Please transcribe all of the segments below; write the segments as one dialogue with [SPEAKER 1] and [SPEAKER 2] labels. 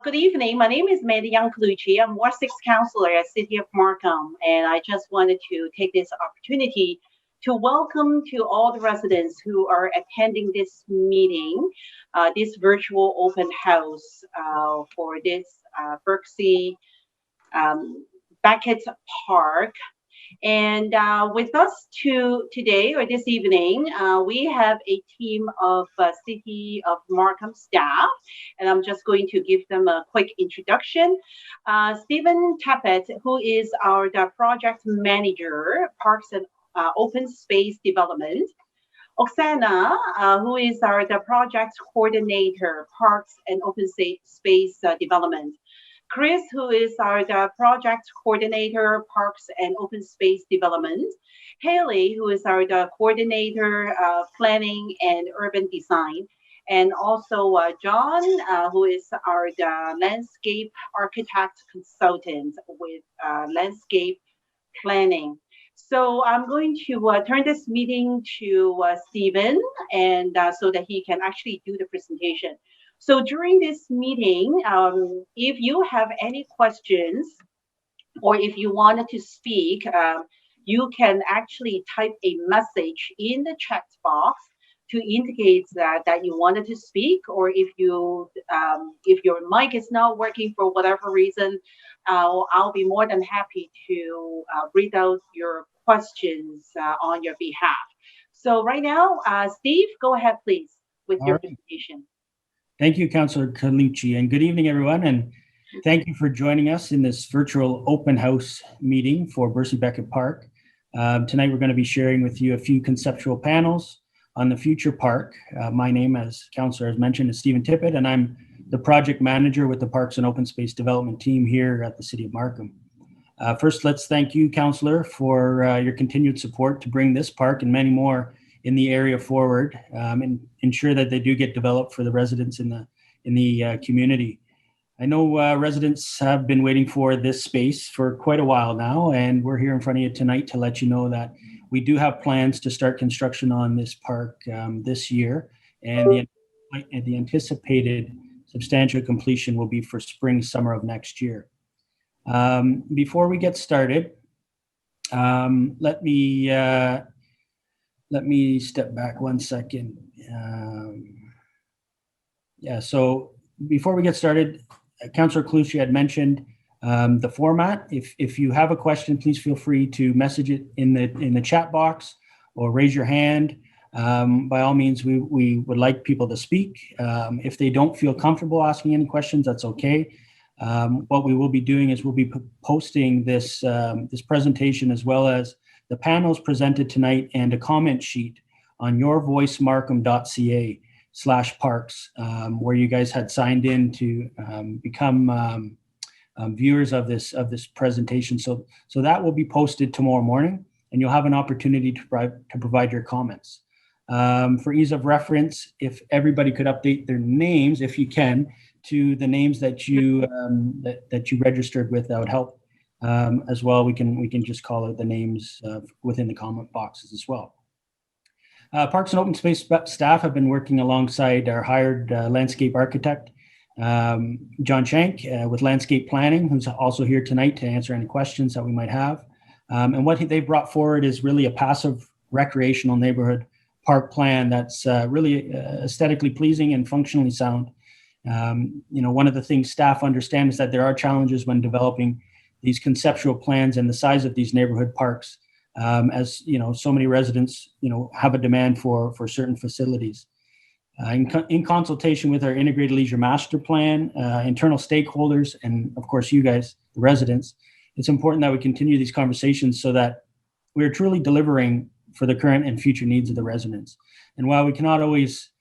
[SPEAKER 1] Good evening. My name is Mandy Young-Colucci. I'm Ward 6 Counselor at City of Markham, and I just wanted to take this opportunity to welcome to all the residents who are attending this meeting, this virtual open house for this Berczy Beckett Park. And with us today or this evening, we have a team of City of Markham staff, and I'm just going to give them a quick introduction. Stephen Tappet, who is the project manager, Parks and Open Space Development. Oksana, who is the project coordinator, Parks and Open Space Development. Chris, who is the project coordinator, Parks and Open Space Development. Haley, who is the coordinator, planning and urban design. And also John, who is the landscape architect consultant with landscape planning. So I'm going to turn this meeting to Stephen, and so that he can actually do the presentation. So during this meeting, if you have any questions or if you wanted to speak, you can actually type a message in the chat box to indicate that you wanted to speak, or if your mic is not working for whatever reason, I'll be more than happy to read out your questions on your behalf. So right now, Steve, go ahead, please, with your presentation.
[SPEAKER 2] Thank you, Councillor Colucci, and good evening, everyone. And thank you for joining us in this virtual open house meeting for Berczy Beckett Park. Tonight, we're going to be sharing with you a few conceptual panels on the future park. My name, as Councillor has mentioned, is Stephen Tippett, and I'm the project manager with the Parks and Open Space Development team here at the City of Markham. First, let's thank you, Councillor, for your continued support to bring this park and many more in the area forward, and ensure that they do get developed for the residents in the community. I know residents have been waiting for this space for quite a while now, and we're here in front of you tonight to let you know that we do have plans to start construction on this park this year, and the anticipated substantial completion will be for spring, summer of next year. Before we get started, let me step back one second. So before we get started, Councillor Colucci had mentioned the format. If you have a question, please feel free to message it in the chat box or raise your hand. By all means, we would like people to speak. If they don't feel comfortable asking any questions, that's okay. What we will be doing is we'll be posting this presentation as well as the panels presented tonight and a comment sheet on yourvoicemarkham.ca/parks, where you guys had signed in to become viewers of this presentation. So that will be posted tomorrow morning, and you'll have an opportunity to provide your comments. For ease of reference, if everybody could update their names, if you can, to the names that you registered with, that would help. As well, we can just call out the names within the comment boxes as well. Parks and Open Space staff have been working alongside our hired landscape architect, John Shank, with landscape planning, who's also here tonight to answer any questions that we might have. And what they brought forward is really a passive recreational neighborhood park plan that's really aesthetically pleasing and functionally sound. One of the things staff understand is that there are challenges when developing these conceptual plans and the size of these neighborhood parks, as so many residents have a demand for certain facilities. In consultation with our integrated leisure master plan, internal stakeholders, and of course you guys, the residents, it's important that we continue these conversations so that we're truly delivering for the current and future needs of the residents. And while we cannot always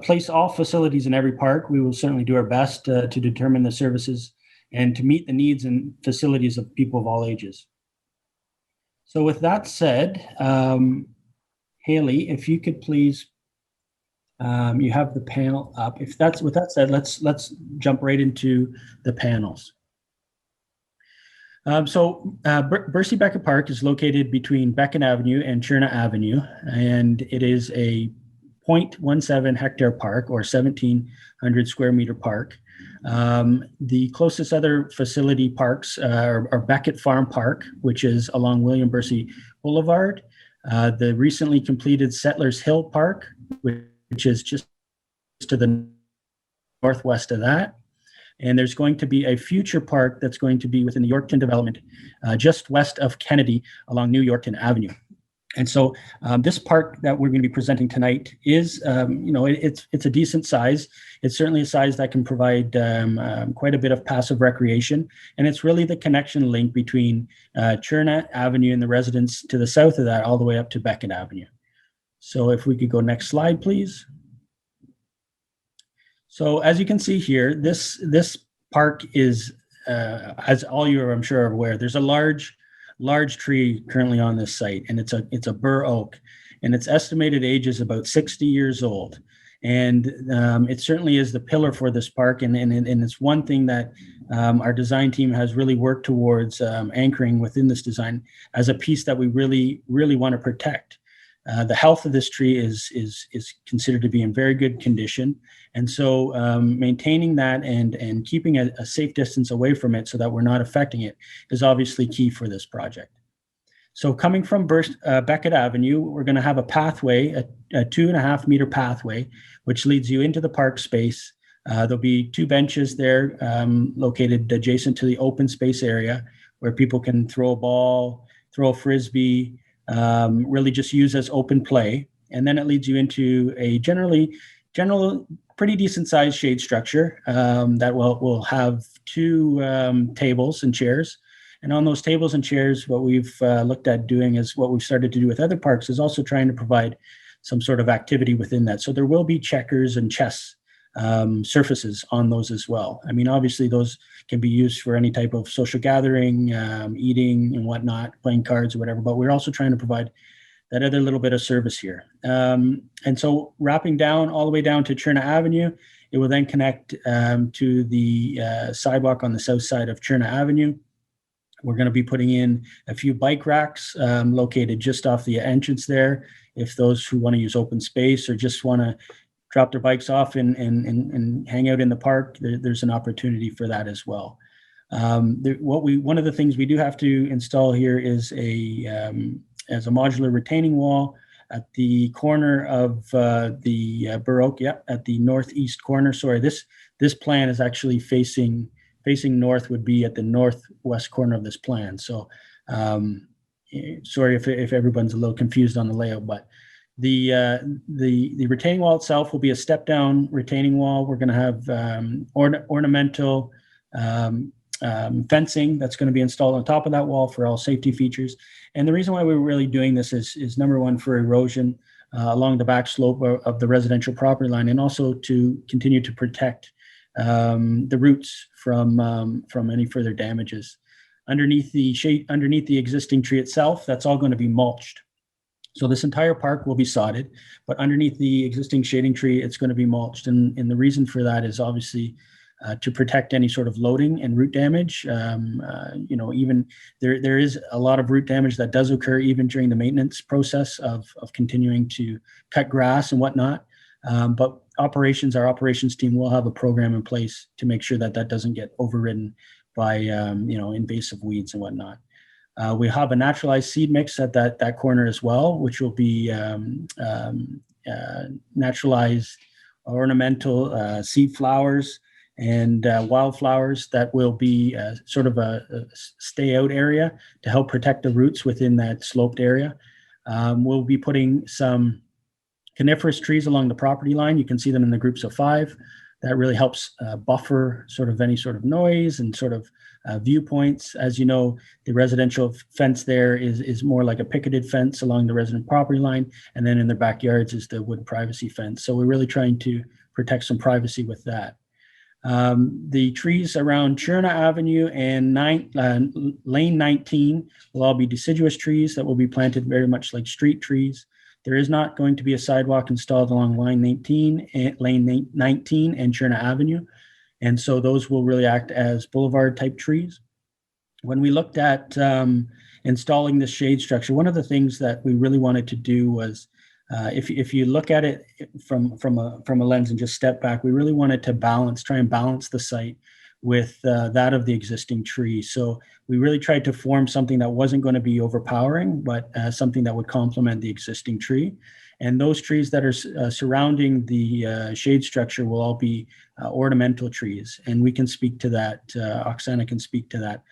[SPEAKER 2] place all facilities in every park, we will certainly do our best to determine the services and to meet the needs and facilities of people of all ages. So with that said, Haley, if you could please, you have the panel up. With that said, let's jump right into the panels. Berczy Beckett Park is located between Beckett Avenue and Cherna Avenue, and it is a 0.17 hectare park, or 1,700 square meter park, The closest other facility parks are Beckett Farm Park, which is along William Berczy Boulevard, the recently completed Settlers Hill Park, which is just to the northwest of that. And there's going to be a future park that's going to be within the Yorkton development, just west of Kennedy along New Yorkton Avenue. And so this park that we're going to be presenting tonight is, it's a decent size. It's certainly a size that can provide quite a bit of passive recreation. And it's really the connection link between Churna Avenue and the residents to the south of that, all the way up to Beckett Avenue. So if we could go next slide, please. So as you can see here, this park is, as all you are, I'm sure, are aware, there's a large tree currently on this site, and it's a bur oak, and its estimated age is about 60 years old. And it certainly is the pillar for this park, and it's one thing that our design team has really worked towards anchoring within this design as a piece that we really want to protect. The health of this tree is considered to be in very good condition. And so maintaining that and keeping a safe distance away from it so that we're not affecting it is obviously key for this project. So coming from Beckett Avenue, we're going to have a pathway, a 2.5 meter pathway, which leads you into the park space. There'll be 2 benches there located adjacent to the open space area where people can throw a ball, throw a frisbee, really just use as open play. And then it leads you into a general, pretty decent sized shade structure that will have 2 tables and chairs. And on those tables and chairs, what we've looked at doing is what we've started to do with other parks is also trying to provide some sort of activity within that. So there will be checkers and chess surfaces on those as well. I mean, obviously those can be used for any type of social gathering, eating and whatnot, playing cards or whatever, but we're also trying to provide that other little bit of service here. And so wrapping down all the way down to Churna Avenue, it will then connect to the sidewalk on the south side of Churna Avenue. We're going to be putting in a few bike racks located just off the entrance there. If those who want to use open space or just want to drop their bikes off and hang out in the park, there's an opportunity for that as well. One of the things we do have to install here is as a modular retaining wall at the corner of the Bur Oak, at the northeast corner. Sorry, this plan is actually facing north, would be at the northwest corner of this plan. So sorry if everyone's a little confused on the layout, but the retaining wall itself will be a step down retaining wall. We're going to have ornamental fencing that's going to be installed on top of that wall for all safety features. And the reason why we're really doing this is number one, for erosion along the back slope of the residential property line, and also to continue to protect the roots from any further damages. Underneath the existing tree itself, that's all going to be mulched. So this entire park will be sodded, but underneath the existing shading tree, it's going to be mulched. And the reason for that is obviously to protect any sort of loading and root damage. Even there is a lot of root damage that does occur even during the maintenance process of continuing to cut grass and whatnot. But our operations team will have a program in place to make sure that doesn't get overridden by invasive weeds and whatnot. We have a naturalized seed mix at that corner as well, which will be naturalized ornamental seed flowers and wildflowers that will be sort of a stay out area to help protect the roots within that sloped area. We'll be putting some coniferous trees along the property line. You can see them in the groups of 5. That really helps buffer sort of any sort of noise and sort of viewpoints. As you know, the residential fence there is more like a picketed fence along the resident property line. And then in their backyards is the wood privacy fence. So we're really trying to protect some privacy with that. The trees around Churna Avenue and Lane 19 will all be deciduous trees that will be planted very much like street trees. There is not going to be a sidewalk installed along Lane 19 and Churna Avenue. And so those will really act as boulevard type trees. When we looked at installing this shade structure, one of the things that we really wanted to do was If you look at it from a lens and just step back, we really wanted to try and balance the site with that of the existing tree. So we really tried to form something that wasn't going to be overpowering, but something that would complement the existing tree. And those trees that are surrounding the shade structure will all be ornamental trees. And we can speak to that. Oksana can speak to that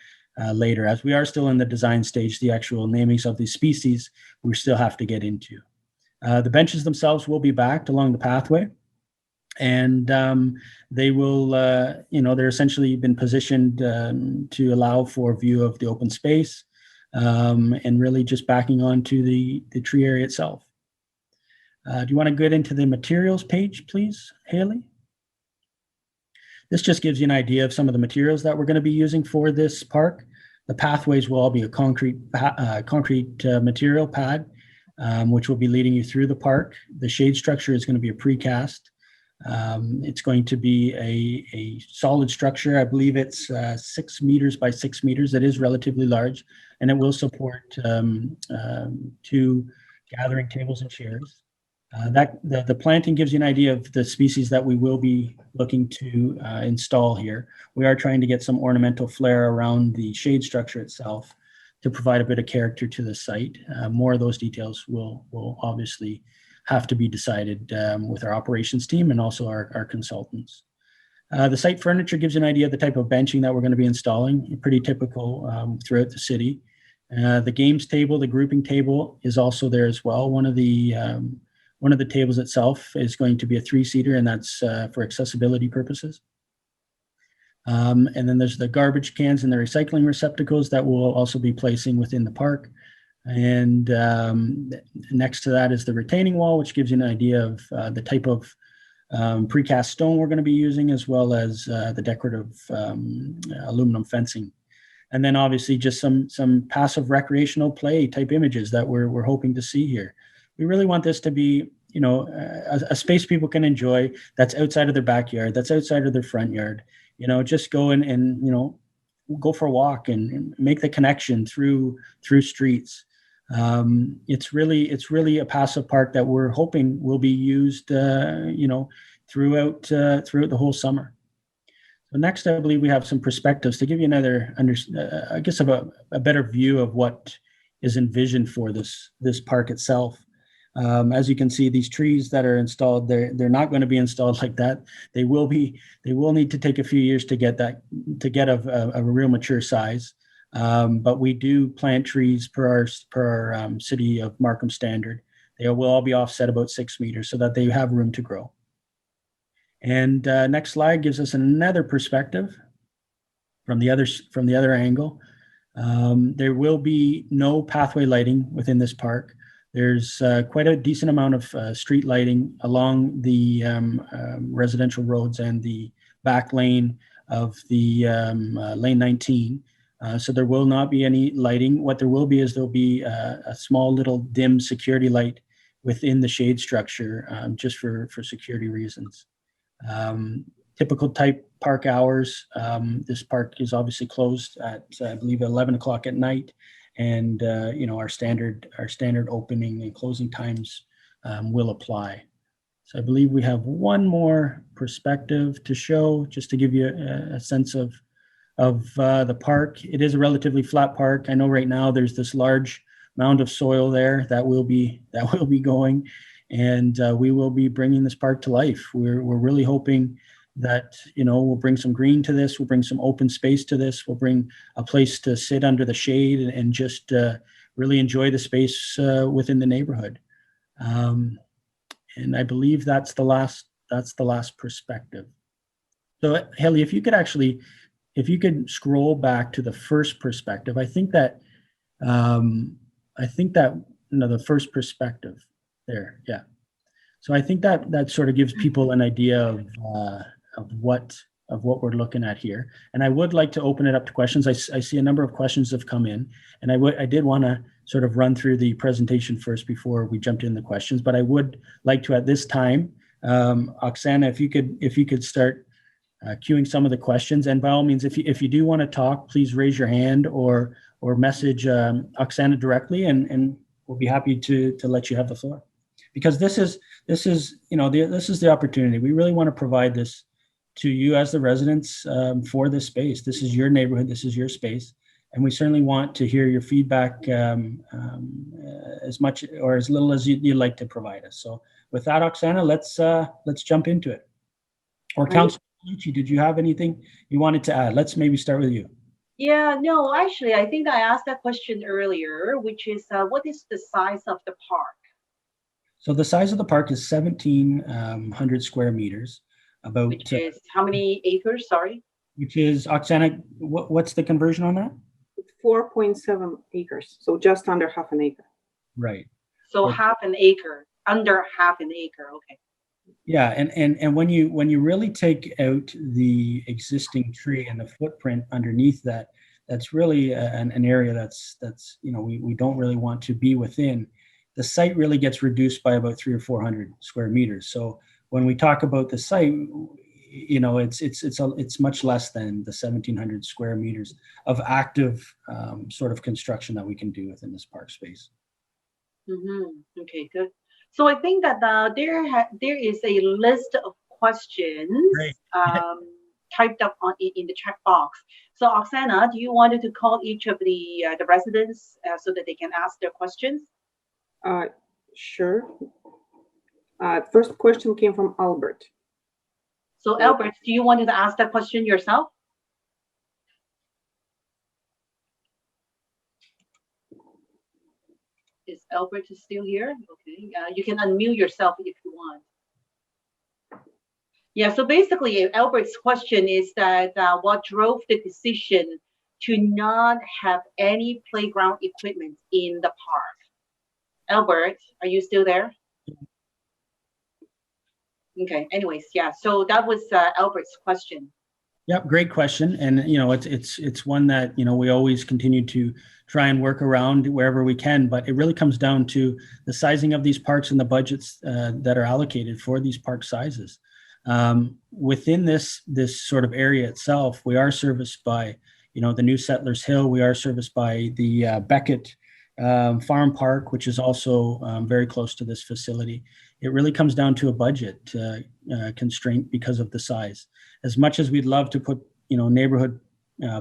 [SPEAKER 2] later. As we are still in the design stage, the actual namings of these species, we still have to get into. The benches themselves will be backed along the pathway. And they will, they're essentially been positioned to allow for view of the open space and really just backing onto the tree area itself. Do you want to get into the materials page, please, Haley? This just gives you an idea of some of the materials that we're going to be using for this park. The pathways will all be a concrete material pad, which will be leading you through the park. The shade structure is going to be a precast. It's going to be a solid structure. I believe it's 6 meters by 6 meters. It is relatively large, and it will support 2 gathering tables and chairs. The planting gives you an idea of the species that we will be looking to install here. We are trying to get some ornamental flair around the shade structure itself to provide a bit of character to the site. More of those details will obviously have to be decided with our operations team and also our consultants. The site furniture gives you an idea of the type of benching that we're going to be installing, pretty typical throughout the city. The games table, the grouping table is also there as well. One of the tables itself is going to be a 3-seater, and that's for accessibility purposes. And then there's the garbage cans and the recycling receptacles that we'll also be placing within the park. And next to that is the retaining wall, which gives you an idea of the type of precast stone we're going to be using, as well as the decorative aluminum fencing. And then obviously just some passive recreational play type images that we're hoping to see here. We really want this to be, a space people can enjoy that's outside of their backyard, that's outside of their front yard. Just go and go for a walk and make the connection through streets. It's really a passive park that we're hoping will be used, throughout the whole summer. So next, I believe we have some perspectives to give you another, a better view of what is envisioned for this park itself. As you can see, these trees that are installed, they're not going to be installed like that. They will need to take a few years to get a real mature size. But we do plant trees per our city of Markham standard. They will all be offset about 6 meters so that they have room to grow. And next slide gives us another perspective from the other angle. There will be no pathway lighting within this park. There's quite a decent amount of street lighting along the residential roads and the back lane of the lane 19. So there will not be any lighting. What there will be is there'll be a small little dim security light within the shade structure just for security reasons. Typical type park hours. This park is obviously closed at, I believe, 11 o'clock at night. And our standard opening and closing times will apply. So I believe we have one more perspective to show, just to give you a sense of the park. It is a relatively flat park. I know right now there's this large mound of soil there that will be going, and we will be bringing this park to life. We're really hoping that we'll bring some green to this, we'll bring some open space to this, we'll bring a place to sit under the shade and just really enjoy the space within the neighborhood. And I believe that's the last perspective. So Haley, if you could scroll back to the first perspective, I think that the first perspective there, yeah. So I think that sort of gives people an idea of what we're looking at here. And I would like to open it up to questions. I see a number of questions have come in, and I did want to sort of run through the presentation first before we jumped in the questions. But I would like to, at this time, Oksana, if you could start queuing some of the questions. And by all means, if you do want to talk, please raise your hand or message Oksana directly, and we'll be happy to let you have the floor. because this is this is the opportunity. We really want to provide this to you as the residents for this space. This is your neighborhood. This is your space. And we certainly want to hear your feedback as much or as little as you'd like to provide us. So with that, Oksana, let's jump into it. Or Councilor Berczy, did you have anything you wanted to add? Let's maybe start with you.
[SPEAKER 1] Yeah, no, actually, I think I asked that question earlier, which is what is the size of the park?
[SPEAKER 2] So the size of the park is 1,700 square meters.
[SPEAKER 1] Which is how many acres? Sorry.
[SPEAKER 2] Which is, Oksana, what's the conversion on that?
[SPEAKER 3] 4.7 acres, so just under half an acre.
[SPEAKER 2] Right.
[SPEAKER 1] So half an acre, under half an acre. Okay.
[SPEAKER 2] Yeah, and when you really take out the existing tree and the footprint underneath that, that's really an area that's we don't really want to be within. The site really gets reduced by about 300 or 400 square meters. So when we talk about the site, it's much less than the 1,700 square meters of active sort of construction that we can do within this park space.
[SPEAKER 1] Mm-hmm. Okay, good. So I think that there is a list of questions typed up in the chat box. So Oksana, do you want to call each of the residents so that they can ask their questions?
[SPEAKER 3] Sure. First question came from Albert.
[SPEAKER 1] So Albert, do you want to ask that question yourself? Is Albert still here? Okay, you can unmute yourself if you want. Yeah, so basically Albert's question is that what drove the decision to not have any playground equipment in the park? Albert, are you still there? Okay, anyways, yeah, so that was Albert's question.
[SPEAKER 2] Yep, great question. And it's one that we always continue to try and work around wherever we can, but it really comes down to the sizing of these parks and the budgets that are allocated for these park sizes. Within this sort of area itself, we are serviced by the new Settlers Hill. We are serviced by the Beckett Farm Park, which is also very close to this facility. It really comes down to a budget constraint because of the size. As much as we'd love to put neighborhood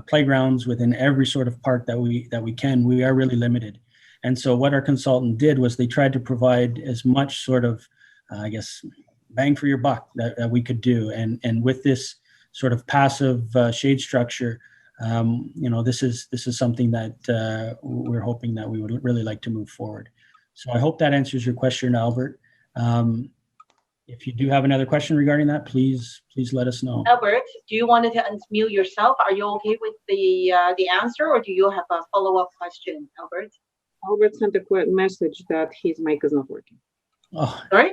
[SPEAKER 2] playgrounds within every sort of park that we can, we are really limited. And so what our consultant did was they tried to provide as much sort of bang for your buck that we could do. And with this sort of passive shade structure, this is something that we're hoping that we would really like to move forward. So I hope that answers your question, Albert. If you do have another question regarding that, please let us know.
[SPEAKER 1] Albert, do you want to unmute yourself? Are you okay with the answer, or do you have a follow-up question, Albert?
[SPEAKER 3] Albert sent a quick message that his mic is not working.
[SPEAKER 2] Oh,
[SPEAKER 1] sorry?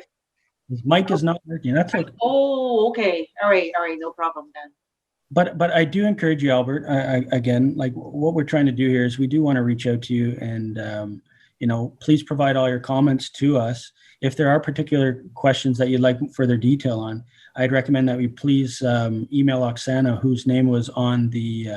[SPEAKER 2] His mic is not working. That's okay.
[SPEAKER 1] Oh, okay. All right, no problem then.
[SPEAKER 2] But I do encourage you, Albert. Again, like what we're trying to do here is we do want to reach out to you, and please provide all your comments to us. If there are particular questions that you'd like further detail on, I'd recommend that we please email Oksana, whose name was on the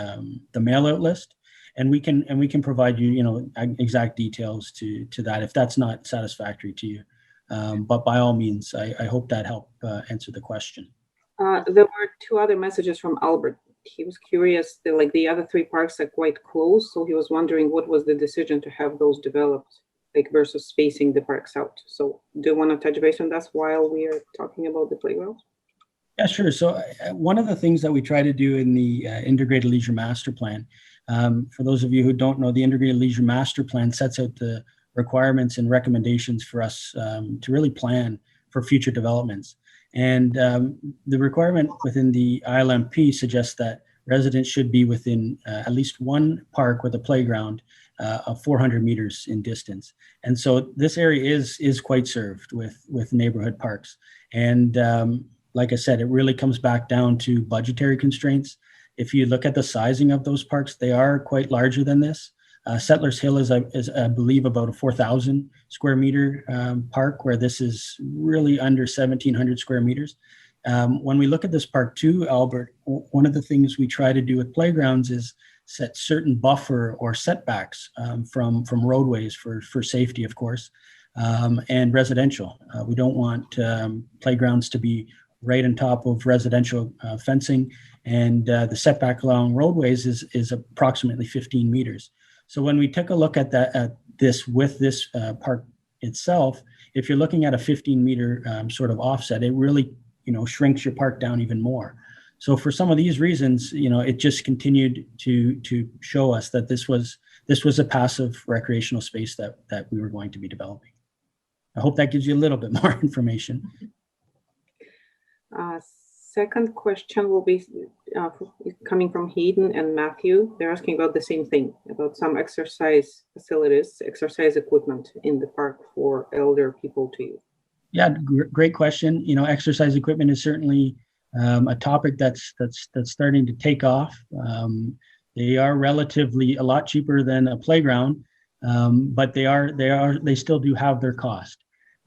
[SPEAKER 2] mail-out list, and we can provide you exact details to that if that's not satisfactory to you. But by all means, I hope that helped answer the question.
[SPEAKER 3] There were two other messages from Albert. He was curious that the other three parks are quite close, so he was wondering what was the decision to have those developed, versus spacing the parks out. So do you want to touch base on that while we are talking about the playground?
[SPEAKER 2] Yeah, sure. So one of the things that we try to do in the Integrated Leisure Master Plan, for those of you who don't know, the Integrated Leisure Master Plan sets out the requirements and recommendations for us to really plan for future developments. And the requirement within the ILMP suggests that residents should be within at least one park with a playground of 400 meters in distance. And so this area is quite served with neighborhood parks. And like I said, it really comes back down to budgetary constraints. If you look at the sizing of those parks, they are quite larger than this. Settlers Hill is I believe, about a 4,000 square meter park, where this is really under 1,700 square meters. When we look at this park too, Albert, one of the things we try to do with playgrounds is set certain buffer or setbacks from roadways for safety, of course, and residential. We don't want playgrounds to be right on top of residential fencing, and the setback along roadways is approximately 15 meters. So when we took a look at this park itself, if you're looking at a 15-meter sort of offset, it really shrinks your park down even more. So for some of these reasons, it just continued to show us that this was a passive recreational space that we were going to be developing. I hope that gives you a little bit more information.
[SPEAKER 3] Second question will be coming from Hayden and Matthew. They're asking about the same thing, about some exercise facilities, exercise equipment in the park for elder people to use.
[SPEAKER 2] Yeah, great question. Exercise equipment is certainly a topic that's starting to take off. They are relatively a lot cheaper than a playground, but they still do have their cost.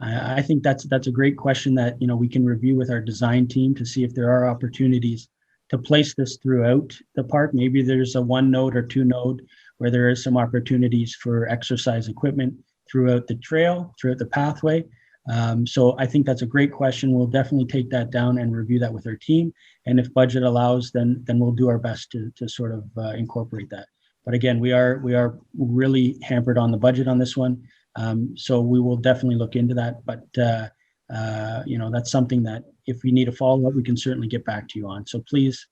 [SPEAKER 2] I think that's a great question that we can review with our design team to see if there are opportunities to place this throughout the park. Maybe there's a 1 node or 2 node where there is some opportunities for exercise equipment throughout the trail, throughout the pathway. So I think that's a great question. We'll definitely take that down and review that with our team. And if budget allows, then we'll do our best to sort of incorporate that. But again, we are really hampered on the budget on this one. So we will definitely look into that. But, that's something that if we need a follow-up, we can certainly get back to you on. So please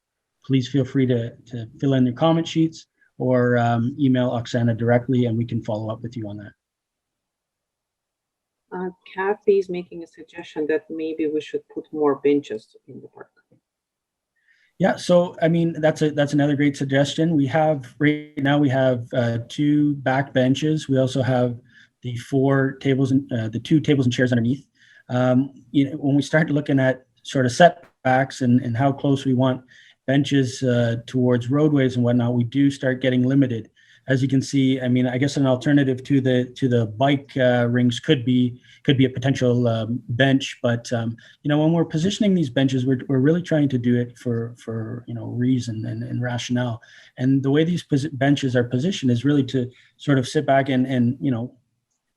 [SPEAKER 2] feel free to fill in your comment sheets or email Oksana directly, and we can follow up with you on that.
[SPEAKER 3] Kathy is making a suggestion that maybe we should put more benches in the park.
[SPEAKER 2] Yeah, so I mean that's another great suggestion. Right now we have 2 back benches. We also have the 4 tables and the 2 tables and chairs underneath. When we start looking at sort of setbacks and how close we want benches towards roadways and whatnot, we do start getting limited. As you can see, I mean, I guess an alternative to the bike rings could be a potential bench, but when we're positioning these benches, we're really trying to do it for reason and rationale. And the way these benches are positioned is really to sort of sit back and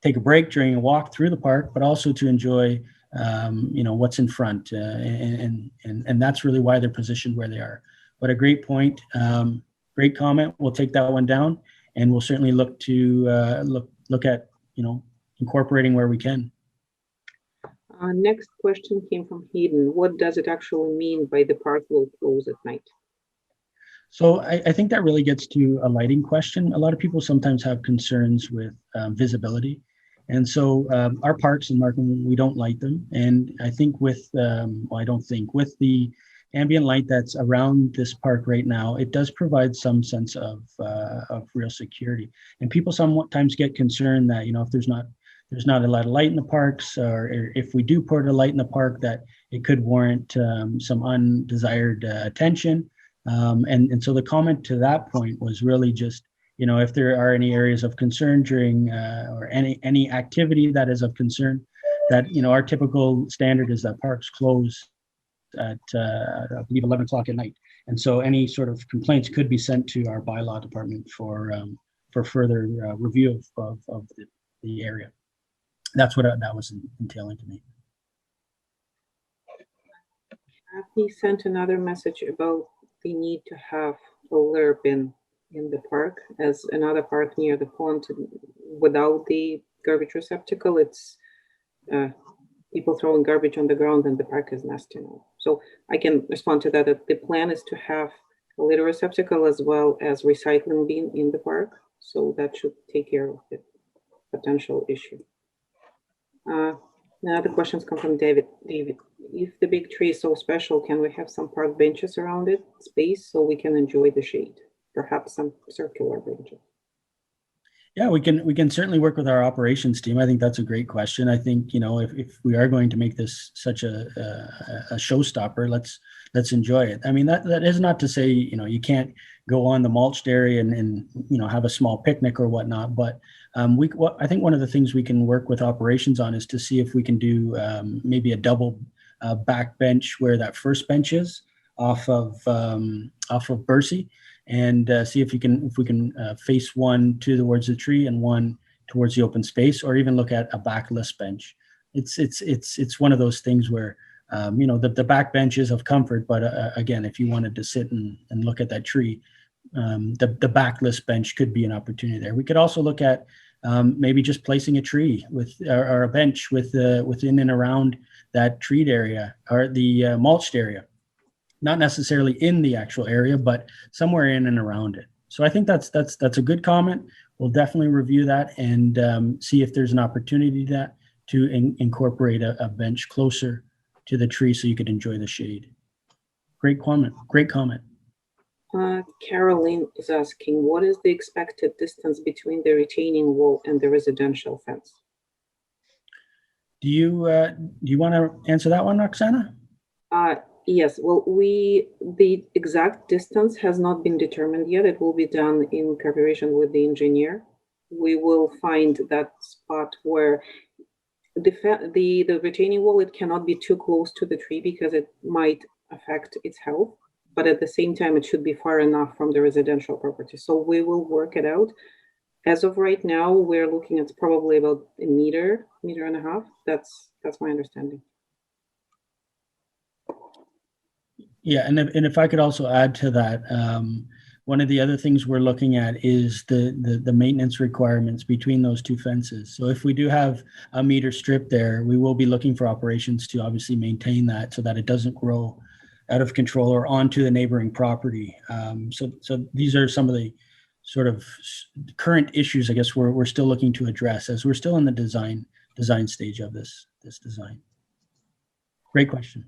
[SPEAKER 2] take a break during a walk through the park, but also to enjoy what's in front, and that's really why they're positioned where they are. But a great point, great comment. We'll take that one down. And we'll certainly look to look at incorporating where we can.
[SPEAKER 3] Next question came from Hayden. What does it actually mean by the park will close at night?
[SPEAKER 2] So I think that really gets to a lighting question. A lot of people sometimes have concerns with visibility, and so our parks in Markham, we don't light them. And I think with the ambient light that's around this park right now, it does provide some sense of real security. And people sometimes get concerned that if there's not a lot of light in the parks, or if we do put a light in the park, that it could warrant some undesired attention. And so the comment to that point was really just if there are any areas of concern during or any activity that is of concern, that our typical standard is that parks close at I believe 11 o'clock at night, and so any sort of complaints could be sent to our bylaw department for further review of the area. That's what that was entailing to me.
[SPEAKER 3] Kathy sent another message about the need to have a litter bin in the park, as another park near the pond without the garbage receptacle. It's people throwing garbage on the ground and the park is nasty now. So I can respond to that. The plan is to have a litter receptacle as well as recycling bin in the park. So that should take care of the potential issue. Now the questions come from David. David, if the big tree is so special, can we have some park benches around it, space, so we can enjoy the shade? Perhaps some circular benches.
[SPEAKER 2] Yeah, we can certainly work with our operations team. I think that's a great question. I think if we are going to make this such a showstopper, let's enjoy it. I mean that is not to say you can't go on the mulched area and have a small picnic or whatnot. But I think one of the things we can work with operations on is to see if we can do maybe a double back bench where that first bench is off of Berczy. and see if we can face one towards the tree and one towards the open space, or even look at a backless bench. It's one of those things where the back bench is of comfort, but again, if you wanted to sit and look at that tree, the backless bench could be an opportunity there. We could also look at maybe just placing a tree or a bench within and around that treed area or the mulched area, not necessarily in the actual area, but somewhere in and around it. So I think that's a good comment. We'll definitely review that and see if there's an opportunity to incorporate a bench closer to the tree so you could enjoy the shade. Great comment.
[SPEAKER 3] Caroline is asking, what is the expected distance between the retaining wall and the residential fence?
[SPEAKER 2] Do you want to answer that one, Roxana?
[SPEAKER 3] Yes. Well, the exact distance has not been determined yet. It will be done in cooperation with the engineer. We will find that spot where the retaining wall, it cannot be too close to the tree because it might affect its health, but at the same time, it should be far enough from the residential property. So we will work it out. As of right now, we're looking at probably about a meter and a half. That's my understanding.
[SPEAKER 2] Yeah, and if I could also add to that, one of the other things we're looking at is the maintenance requirements between those two fences. So if we do have a meter strip there, we will be looking for operations to obviously maintain that so that it doesn't grow out of control or onto the neighboring property. So these are some of the sort of current issues, I guess, we're still looking to address as we're still in the design stage of this design. Great question.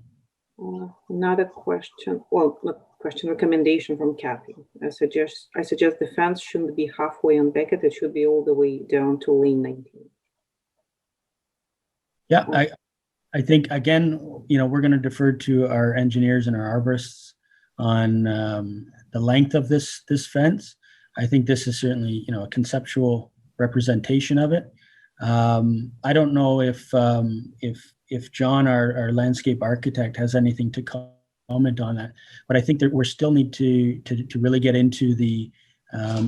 [SPEAKER 3] Another question, recommendation from Kathy. I suggest the fence shouldn't be halfway on Beckett. It should be all the way down to lane 19.
[SPEAKER 2] Yeah, I think, again, we're going to defer to our engineers and our arborists on the length of this fence. I think this is certainly, a conceptual representation of it. I don't know if John, our landscape architect, has anything to comment on that, but I think that we still need to really get into the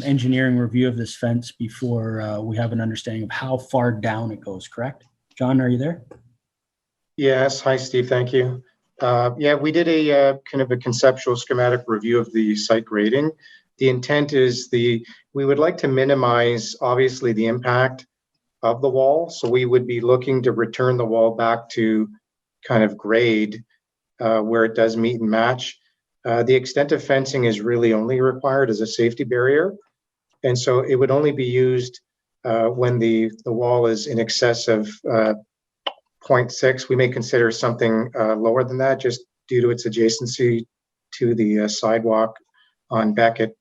[SPEAKER 2] engineering review of this fence before we have an understanding of how far down it goes, correct? John, are you there?
[SPEAKER 4] Yes. Hi, Steve. Thank you. Yeah, we did a kind of a conceptual schematic review of the site grading. The intent is we would like to minimize, obviously, the impact of the wall. So we would be looking to return the wall back to kind of grade where it does meet and match. The extent of fencing is really only required as a safety barrier. And so it would only be used when the wall is in excess of 0.6. We may consider something lower than that just due to its adjacency to the sidewalk on Beckett.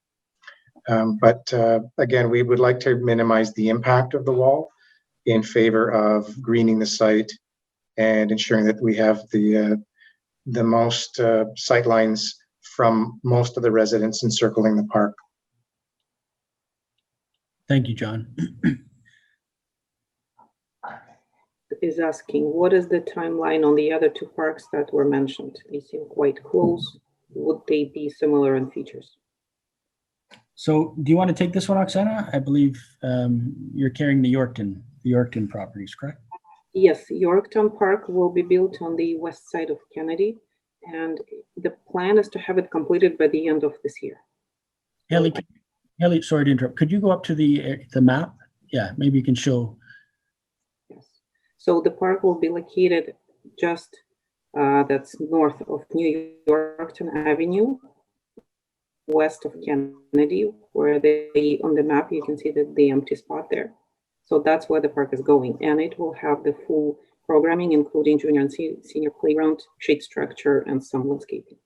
[SPEAKER 4] But again, we would like to minimize the impact of the wall in favor of greening the site and ensuring that we have the most sight lines from most of the residents encircling the park.
[SPEAKER 2] Thank you, John.
[SPEAKER 3] Is asking, what is the timeline on the other two parks that were mentioned? They seem quite close. Would they be similar in features?
[SPEAKER 2] So do you want to take this one, Oksana? I believe you're carrying the Yorkton properties, correct?
[SPEAKER 3] Yes, Yorkton Park will be built on the west side of Kennedy, and the plan is to have it completed by the end of this year.
[SPEAKER 2] Haley, sorry to interrupt. Could you go up to the map? Yeah, maybe you can show.
[SPEAKER 3] Yes. So the park will be located just that's north of New Yorkton Avenue, west of Kennedy, where on the map you can see the empty spot there. So that's where the park is going, and it will have the full programming, including junior and senior playground, shade structure, and some landscaping.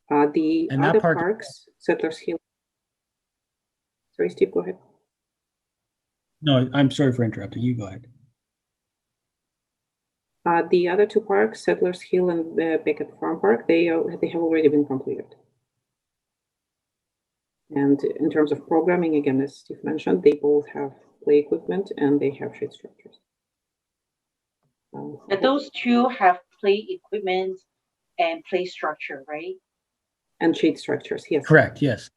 [SPEAKER 3] The other parks, Settlers Hill. Sorry, Steve, go ahead.
[SPEAKER 2] No, I'm sorry for interrupting. You go ahead.
[SPEAKER 3] The other two parks, Settlers Hill and the Beckett Farm Park, they have already been completed. And in terms of programming, again, as Steve mentioned, they both have play equipment and they have shade structures.
[SPEAKER 1] And those two have play equipment and play structure, right?
[SPEAKER 3] And shade structures, yes.
[SPEAKER 2] Correct. Yes.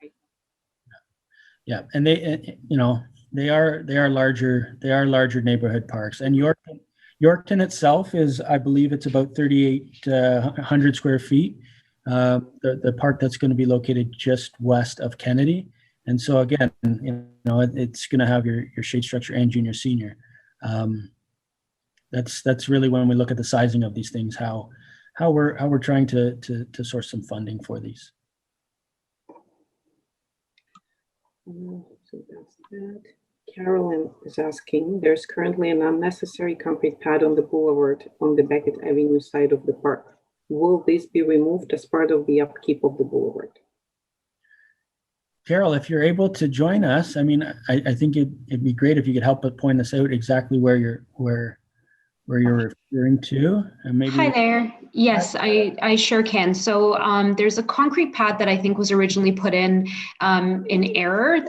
[SPEAKER 2] Yeah, and they are larger neighborhood parks. And Yorkton itself is, I believe, it's about 3,800 square feet. The park that's going to be located just west of Kennedy, and so again, it's going to have your shade structure and junior senior. That's really when we look at the sizing of these things, how we're trying to source some funding for these.
[SPEAKER 3] So that's that. Carolyn is asking, there's currently an unnecessary concrete pad on the boulevard on the Beckett Avenue side of the park. Will this be removed as part of the upkeep of the boulevard?
[SPEAKER 2] Carol, if you're able to join us, I mean, I think it'd be great if you could help us point us out exactly where you're referring to, and maybe.
[SPEAKER 5] Hi there. Yes, I sure can. So there's a concrete pad that I think was originally put in error.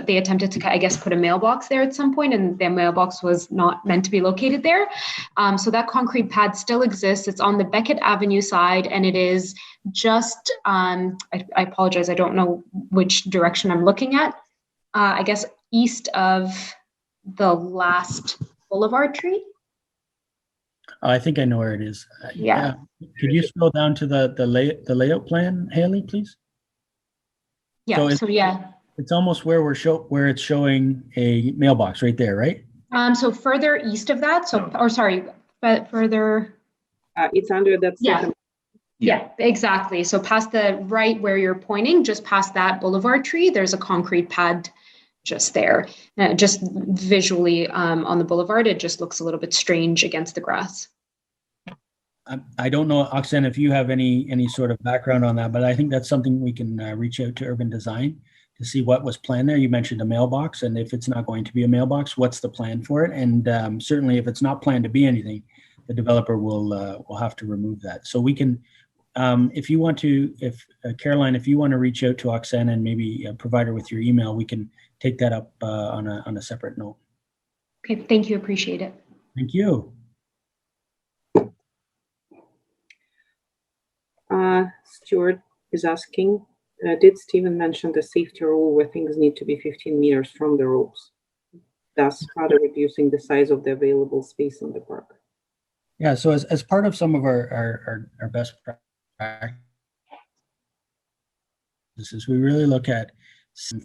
[SPEAKER 5] They attempted to, I guess, put a mailbox there at some point, and their mailbox was not meant to be located there. So that concrete pad still exists. It's on the Beckett Avenue side, and it is just, I apologize, I don't know which direction I'm looking at. I guess east of the last boulevard tree.
[SPEAKER 2] Oh, I think I know where it is.
[SPEAKER 5] Yeah.
[SPEAKER 2] Could you scroll down to the layout plan, Haley, please?
[SPEAKER 5] Yeah.
[SPEAKER 2] So it's almost where where it's showing a mailbox right there, right?
[SPEAKER 5] So further east of that. But further.
[SPEAKER 3] It's under that second.
[SPEAKER 5] Yeah, exactly. So past the right where you're pointing, just past that boulevard tree, there's a concrete pad just there. Just visually on the boulevard, it just looks a little bit strange against the grass.
[SPEAKER 2] I don't know, Oksana, if you have any sort of background on that, but I think that's something we can reach out to urban design to see what was planned there. You mentioned a mailbox, and if it's not going to be a mailbox, what's the plan for it? And certainly if it's not planned to be anything, the developer will have to remove that. So we can, if you want to, Caroline, if you want to reach out to Oksana and maybe provide her with your email, we can take that up on a separate note.
[SPEAKER 5] Okay, thank you, appreciate it.
[SPEAKER 2] Thank you.
[SPEAKER 3] Stuart is asking, did Stephen mention the safety rule where things need to be 15 meters from the ropes, thus rather reducing the size of the available space in the park?
[SPEAKER 2] Yeah, so as part of some of our best practices, we really look at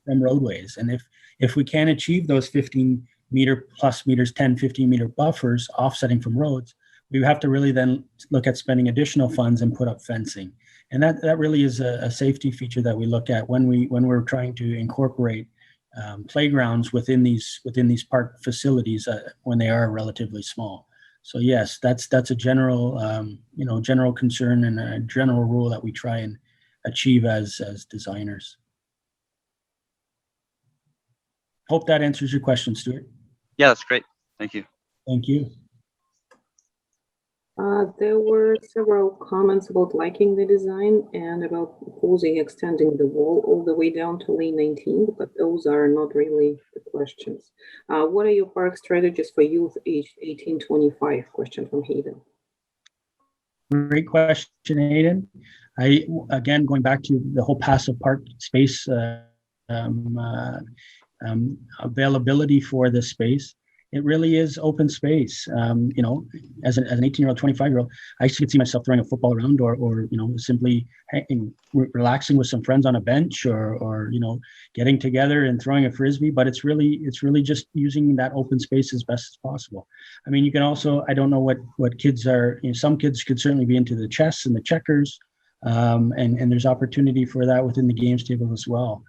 [SPEAKER 2] from roadways, and if we can achieve those 15 meter plus meters, 10, 15 meter buffers offsetting from roads, we have to really then look at spending additional funds and put up fencing. And that really is a safety feature that we look at when we're trying to incorporate playgrounds within these park facilities when they are relatively small. So yes, that's a general general concern and a general rule that we try and achieve as designers. Hope that answers your question, Stuart.
[SPEAKER 6] Yeah, that's great. Thank you.
[SPEAKER 2] Thank you.
[SPEAKER 3] There were several comments about liking the design and about proposing extending the wall all the way down to lane 19, but those are not really the questions. What are your park strategies for youth aged 18-25? Question from Hayden.
[SPEAKER 2] Great question, Hayden. Again, going back to the whole passive park space availability for this space, it really is open space. As an 18-year-old, 25-year-old, I could see myself throwing a football around or simply relaxing with some friends on a bench or getting together and throwing a Frisbee, but it's really just using that open space as best as possible. I mean, you can also, I don't know what kids are, some kids could certainly be into the chess and the checkers, and there's opportunity for that within the games table as well.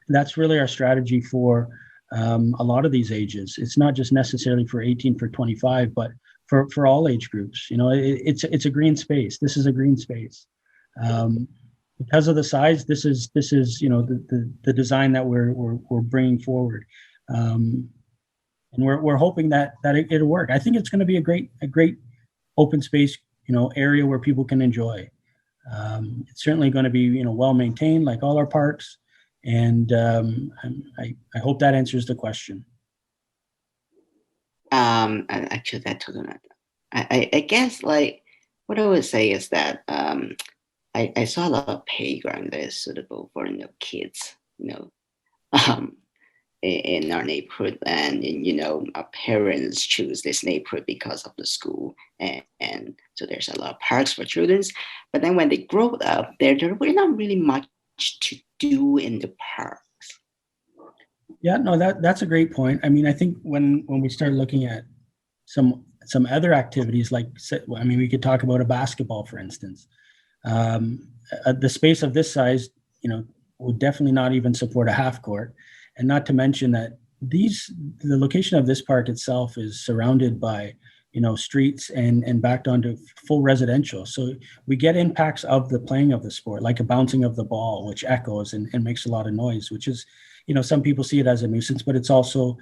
[SPEAKER 2] That's really our strategy for a lot of these ages. It's not just necessarily for 18 for 25, but for all age groups. It's a green space. This is a green space. Because of the size, this is the design that we're bringing forward, and we're hoping that it'll work. I think it's going to be a great open space area where people can enjoy. It's certainly going to be well maintained like all our parks. And I hope that answers the question.
[SPEAKER 7] Actually, that doesn't. I guess like what I would say is that I saw a lot of playground that is suitable for kids, um, in our neighborhood, and our parents choose this neighborhood because of the school, and so there's a lot of parks for children. But then when they grow up, there really not really much to do in the parks.
[SPEAKER 2] Yeah, no, that's a great point. I mean, I think when we start looking at some other activities, like, I mean, we could talk about a basketball, for instance. The space of this size, would definitely not even support a half court, and not to mention that the location of this park itself is surrounded by streets and backed onto full residential. So we get impacts of the playing of the sport, like a bouncing of the ball, which echoes and makes a lot of noise, which is, some people see it as a nuisance, but it's also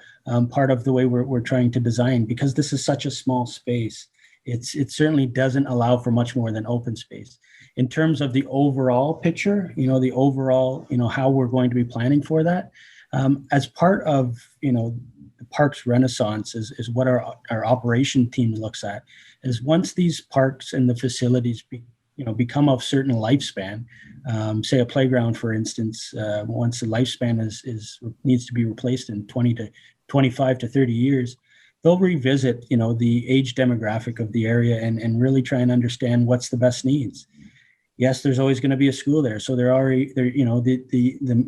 [SPEAKER 2] part of the way we're trying to design, because this is such a small space. It certainly doesn't allow for much more than open space. In terms of the overall picture, the overall, how we're going to be planning for that, as part of, the parks renaissance is what our operation team looks at, is once these parks and the facilities become of certain lifespan, say a playground, for instance, once the lifespan needs to be replaced in 20 to 25 to 30 years, they'll revisit, the age demographic of the area and really try and understand what's the best needs. Yes, there's always going to be a school there. So the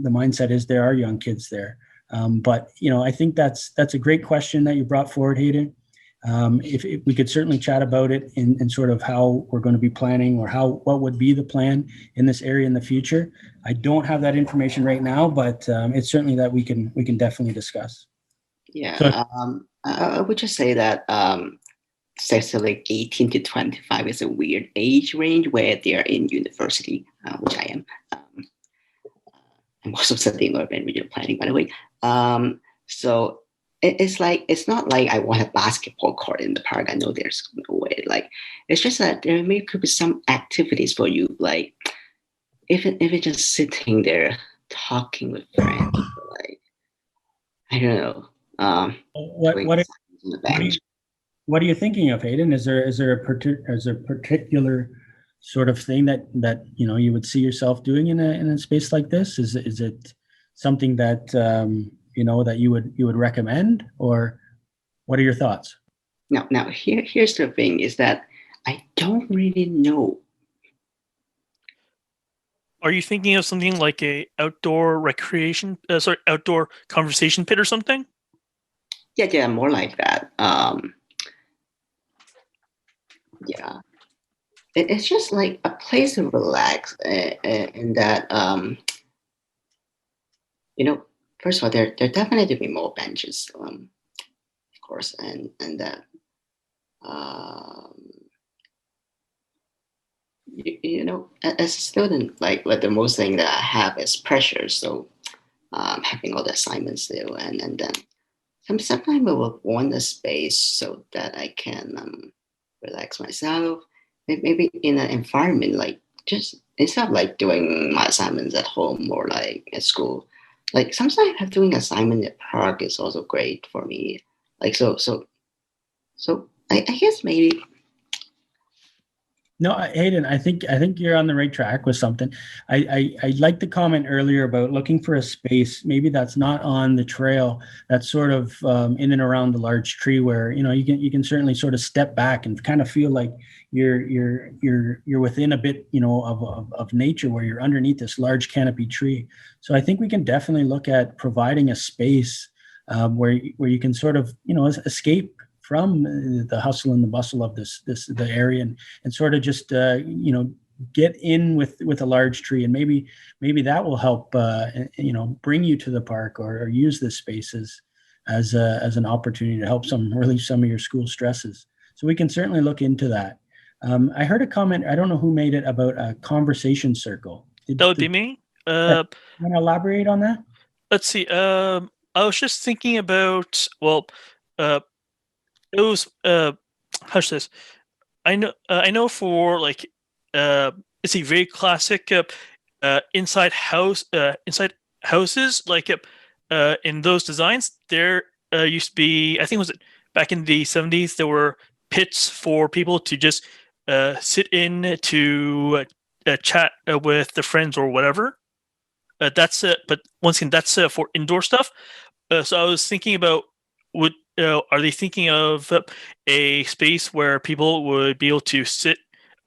[SPEAKER 2] mindset is there are young kids there. But, I think that's a great question that you brought forward, Hayden. If we could certainly chat about it in sort of how we're going to be planning, or what would be the plan in this area in the future. I don't have that information right now, but it's certainly that we can definitely discuss.
[SPEAKER 7] Yeah,
[SPEAKER 2] So,
[SPEAKER 7] I would just say that so like 18 to 25 is a weird age range where they are in university, which I am. I'm also studying urban regional planning, by the way. So it's not like I want a basketball court in the park. I know there's no way. Like, it's just that there could be some activities for you, like if it's just sitting there talking with friends, like, I don't know.
[SPEAKER 2] what
[SPEAKER 7] on the bench.
[SPEAKER 2] are you thinking of, Hayden? Is there a particular sort of thing that you would see yourself doing in a space like this? Is it something that that you would recommend, or what are your thoughts?
[SPEAKER 7] Now here's the thing: is that I don't really know.
[SPEAKER 8] Are you thinking of something like a outdoor outdoor conversation pit or something?
[SPEAKER 7] Yeah, more like that. Yeah, it's just like a place to relax, and that first of all, there definitely be more benches, of course, and that as a student, like the most thing that I have is pressure. So having all the assignments there, and then sometimes I will want a space so that I can relax myself. Maybe in an environment like, just instead of like doing my assignments at home or like at school, like sometimes doing assignment at park is also great for me. Like so I guess maybe.
[SPEAKER 2] No, Hayden, I think you're on the right track with something. I like the comment earlier about looking for a space, maybe that's not on the trail, that's sort of in and around the large tree, where you can certainly sort of step back and kind of feel like you're within a bit of nature, where you're underneath this large canopy tree. So I think we can definitely look at providing a space where you can sort of escape from the hustle and the bustle of the area, and sort of just get in with a large tree, and maybe that will help bring you to the park, or use this space as an opportunity to help relieve some of your school stresses. So we can certainly look into that. I heard a comment, I don't know who made it, about a conversation circle.
[SPEAKER 8] That would be me.
[SPEAKER 2] You want to elaborate on that?
[SPEAKER 8] Let's see. I was just thinking about, it was hush this. I know for like it's a very classic inside houses, like in those designs there used to be, I think was it back in the 70s, there were pits for people to just sit in to chat with their friends or whatever. That's but once again, that's for indoor stuff. So I was thinking about, are they thinking of a space where people would be able to sit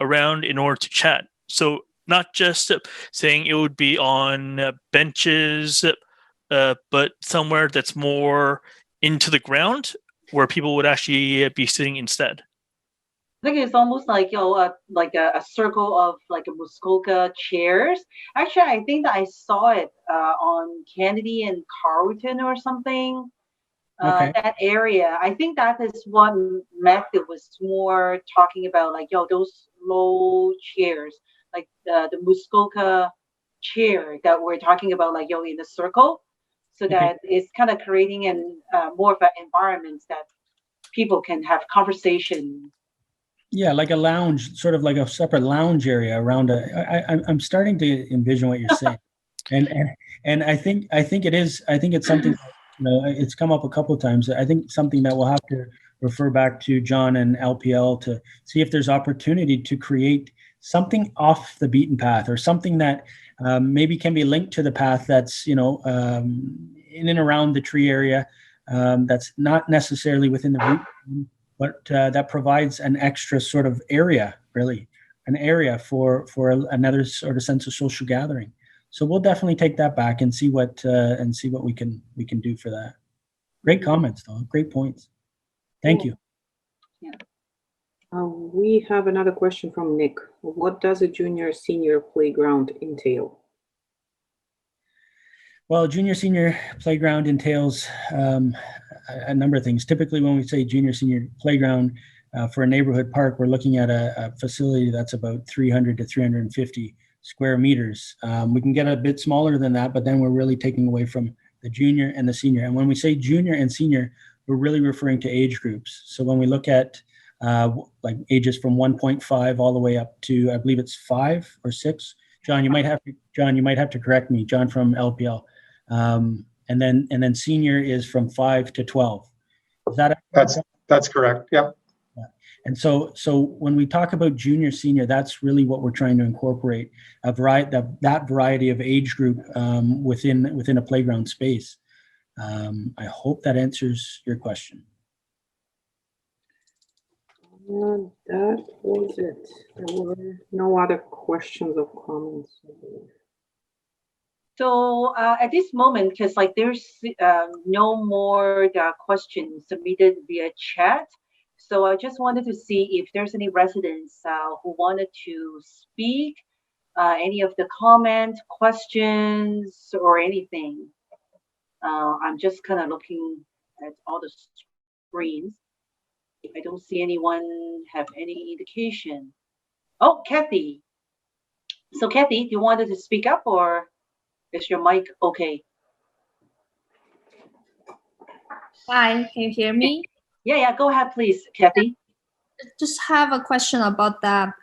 [SPEAKER 8] around in order to chat? So not just saying it would be on benches, but somewhere that's more into the ground where people would actually be sitting instead.
[SPEAKER 1] I think it's almost like like a circle of like a Muskoka chairs. Actually, I think that I saw it on Kennedy and Carlton or something.
[SPEAKER 2] Okay.
[SPEAKER 1] That area. I think that is what Matthew was more talking about, like those low chairs, like the Muskoka chair that we're talking about, like in a circle, so
[SPEAKER 2] Okay.
[SPEAKER 1] that it's kind of creating an more of an environment that people can have conversation.
[SPEAKER 2] Yeah, like a lounge, sort of like a separate lounge area around I'm starting to envision what you're saying, and I think it's something. It's come up a couple of times. I think something that we'll have to refer back to John and LPL to see if there's opportunity to create something off the beaten path, or something that maybe can be linked to the path that's in and around the tree area, that's not necessarily within the route, but that provides an extra sort of area, really, an area for another sort of sense of social gathering. So we'll definitely take that back and see what we can do for that. Great comments, though. Great points. Thank you.
[SPEAKER 1] Yeah.
[SPEAKER 3] We have another question from Nick. What does a junior-senior playground entail?
[SPEAKER 2] Well, junior-senior playground entails a number of things. Typically, when we say junior-senior playground for a neighborhood park, we're looking at a facility that's about 300 to 350 square meters. We can get a bit smaller than that, but then we're really taking away from the junior and the senior. And when we say junior and senior, we're really referring to age groups. So when we look at like ages from 1.5 all the way up to, I believe it's 5 or 6. John, you might have to correct me. John from LPL. And then senior is from 5 to 12. Is that
[SPEAKER 4] that's correct? Yep.
[SPEAKER 2] And so when we talk about junior senior, that's really what we're trying to incorporate, that variety of age group within a playground space. I hope that answers your question.
[SPEAKER 3] That was it. There were no other questions or comments.
[SPEAKER 1] So at this moment, because like there's no more questions submitted via chat, so I just wanted to see if there's any residents who wanted to speak, any of the comments, questions, or anything. I'm just kind of looking at all the screens. I don't see anyone have any indication. Oh, Kathy. So Kathy, do you wanted to speak up, or is your mic okay?
[SPEAKER 9] Hi, can you hear me?
[SPEAKER 1] Yeah, go ahead, please, Kathy.
[SPEAKER 9] Just have a question about that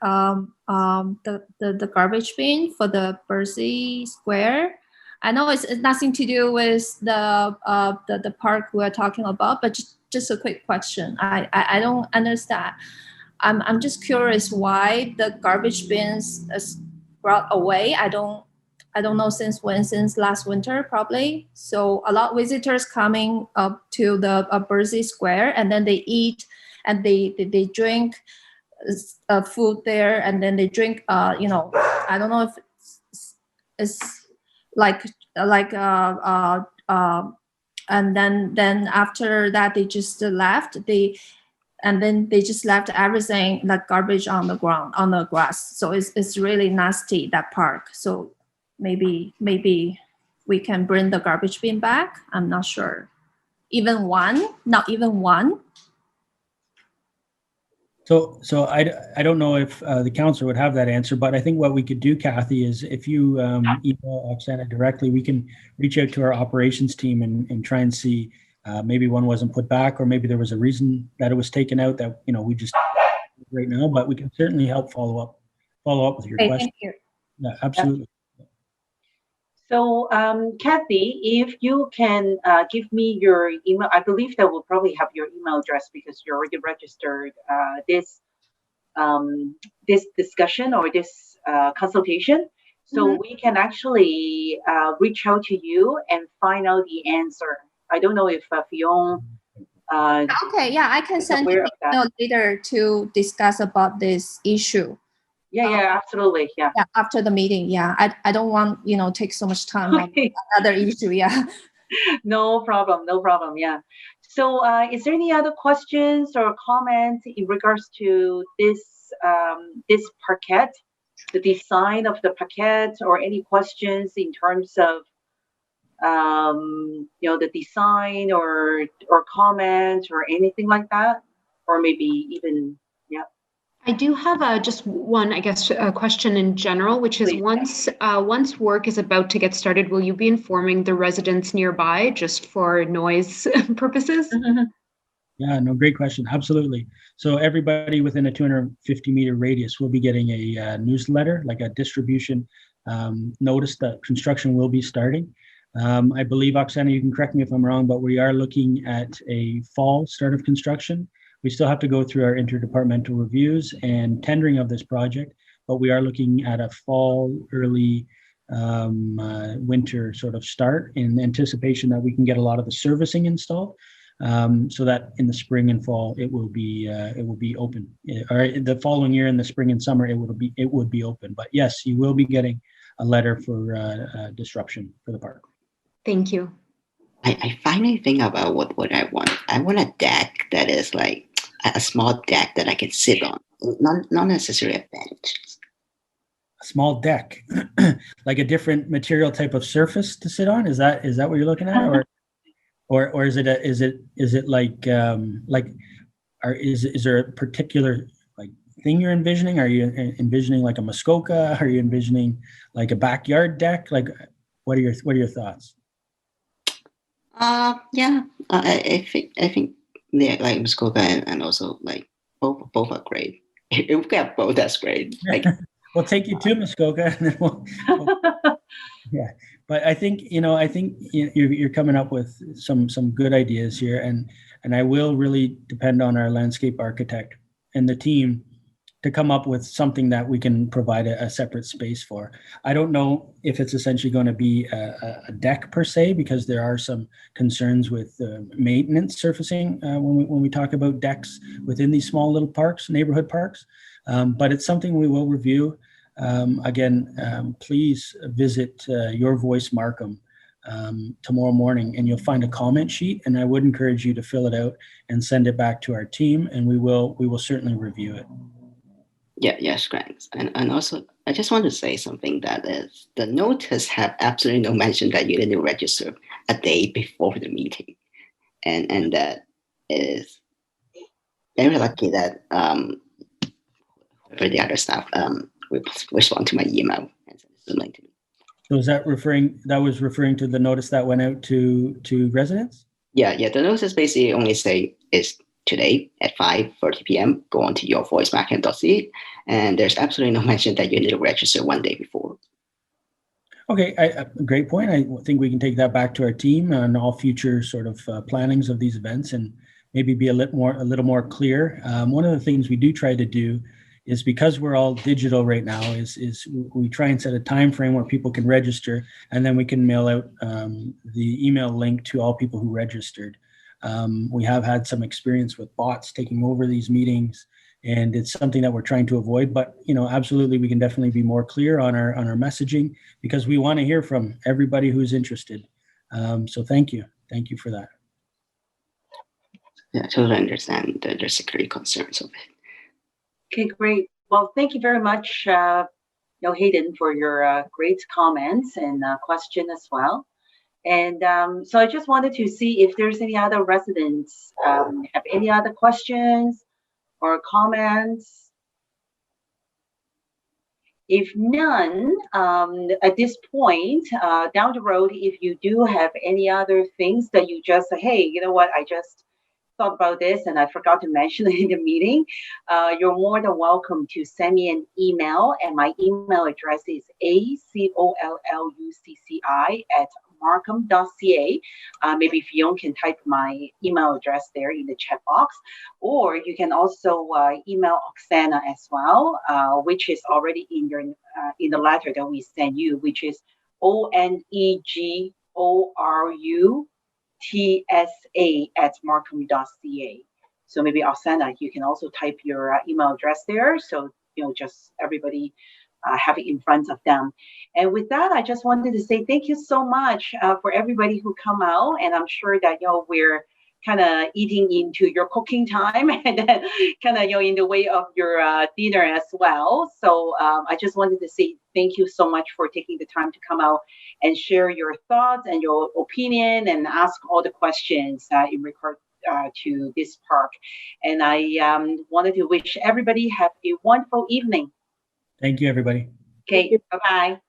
[SPEAKER 9] the garbage bin for the Berczy Square. I know it's nothing to do with the park we're talking about, but just a quick question. I don't understand. I'm just curious why the garbage bins is brought away. I don't know since when, since last winter probably. So a lot of visitors coming up to the Berczy Square, and then they eat and they drink food there, and then they drink I don't know if it's like and then after that they just left. They just left everything like garbage on the ground, on the grass. So it's really nasty, that park. So maybe we can bring the garbage bin back. I'm not sure. Not even one.
[SPEAKER 2] So I don't know if the councillor would have that answer, but I think what we could do, Kathy, is if you email Oksana directly, we can reach out to our operations team and try and see maybe one wasn't put back, or maybe there was a reason that it was taken out that we just right now. But we can certainly help follow up with your question.
[SPEAKER 9] Thank you.
[SPEAKER 2] Yeah, absolutely.
[SPEAKER 1] So, Kathy, if you can give me your email, I believe that we'll probably have your email address because you're already registered this discussion or this consultation. So we can actually reach out to you and find out the answer. I don't know if Fion
[SPEAKER 9] Okay, yeah, I can send you an email later to discuss about this issue.
[SPEAKER 1] Yeah, absolutely. Yeah.
[SPEAKER 9] Yeah, after the meeting. Yeah, I don't want take so much time on another issue. Yeah.
[SPEAKER 1] No problem. No problem. Yeah. So, is there any other questions or comments in regards to this this parquet, the design of the parquet, or any questions in terms of the design or comment or anything like that, or maybe even
[SPEAKER 5] I do have just one, I guess, question in general, which is once work is about to get started, will you be informing the residents nearby just for noise purposes?
[SPEAKER 2] Yeah, no, great question. Absolutely. So everybody within a 250-meter radius will be getting a newsletter, like a distribution notice that construction will be starting. I believe, Oksana, you can correct me if I'm wrong, but we are looking at a fall start of construction. We still have to go through our interdepartmental reviews and tendering of this project, but we are looking at a fall, early winter sort of start in anticipation that we can get a lot of the servicing installed, so that in the spring and fall it will be open. Or the following year in the spring and summer it would be open. But yes, you will be getting a letter for disruption for the park.
[SPEAKER 5] Thank you.
[SPEAKER 7] I finally think about what I want. I want a deck that is like a small deck that I can sit on, not necessarily a bench.
[SPEAKER 2] A small deck, like a different material type of surface to sit on. Is that what you're looking at, or is it like is there a particular like thing you're envisioning? Are you envisioning like a Muskoka? Are you envisioning like a backyard deck? Like, what are your thoughts?
[SPEAKER 7] Yeah, I think yeah, like Muskoka and also like both are great. If we get both, that's great. Like,
[SPEAKER 2] we'll take you to Muskoka, and then yeah. But I think you're coming up with some good ideas here, and I will really depend on our landscape architect and the team to come up with something that we can provide a separate space for. I don't know if it's essentially going to be a deck per se, because there are some concerns with maintenance surfacing when we talk about decks within these small little parks, neighborhood parks. But it's something we will review. Again, please visit Your Voice Markham tomorrow morning, and you'll find a comment sheet, and I would encourage you to fill it out and send it back to our team, and we will certainly review it.
[SPEAKER 7] Yeah, yes, correct. And also, I just want to say something that is, the notice have absolutely no mention that you need to register a day before the meeting. And that is very lucky that for the other staff respond to my email and send this link to me.
[SPEAKER 2] So is that was referring to the notice that went out to residents?
[SPEAKER 7] Yeah, the notice basically only say is today at 5:30 p.m. Go on to yourvoicemarkham.ca, and there's absolutely no mention that you need to register one day before.
[SPEAKER 2] Okay, great point. I think we can take that back to our team on all future sort of plannings of these events, and maybe be a little more clear. One of the things we do try to do is, because we're all digital right now, is we try and set a time frame where people can register, and then we can mail out the email link to all people who registered. We have had some experience with bots taking over these meetings, and it's something that we're trying to avoid. But absolutely, we can definitely be more clear on our messaging, because we want to hear from everybody who's interested. So thank you for that.
[SPEAKER 7] Yeah, I totally understand the security concerns of it.
[SPEAKER 1] Okay, great. Well, thank you very much, Hayden, for your great comments and question as well. And so I just wanted to see if there's any other residents have any other questions or comments. If none, at this point, down the road, if you do have any other things that you just say, hey, you know what, I just thought about this and I forgot to mention it in the meeting, you're more than welcome to send me an email, and my email address is acollucci@markham.ca. markham.ca. Maybe Fiona can type my email address there in the chat box, or you can also email Oksana as well, which is already in your in the letter that we sent you, which is onegourutsa@markham.ca. So maybe Oksana, you can also type your email address there, so just everybody have it in front of them. And with that, I just wanted to say thank you so much for everybody who come out, and I'm sure that we're kind of eating into your cooking time and then kind of in the way of your dinner as well. So I just wanted to say thank you so much for taking the time to come out and share your thoughts and your opinion and ask all the questions in regard to this park. And I wanted to wish everybody have a wonderful evening.
[SPEAKER 2] Thank you, everybody.
[SPEAKER 1] Okay, bye-bye.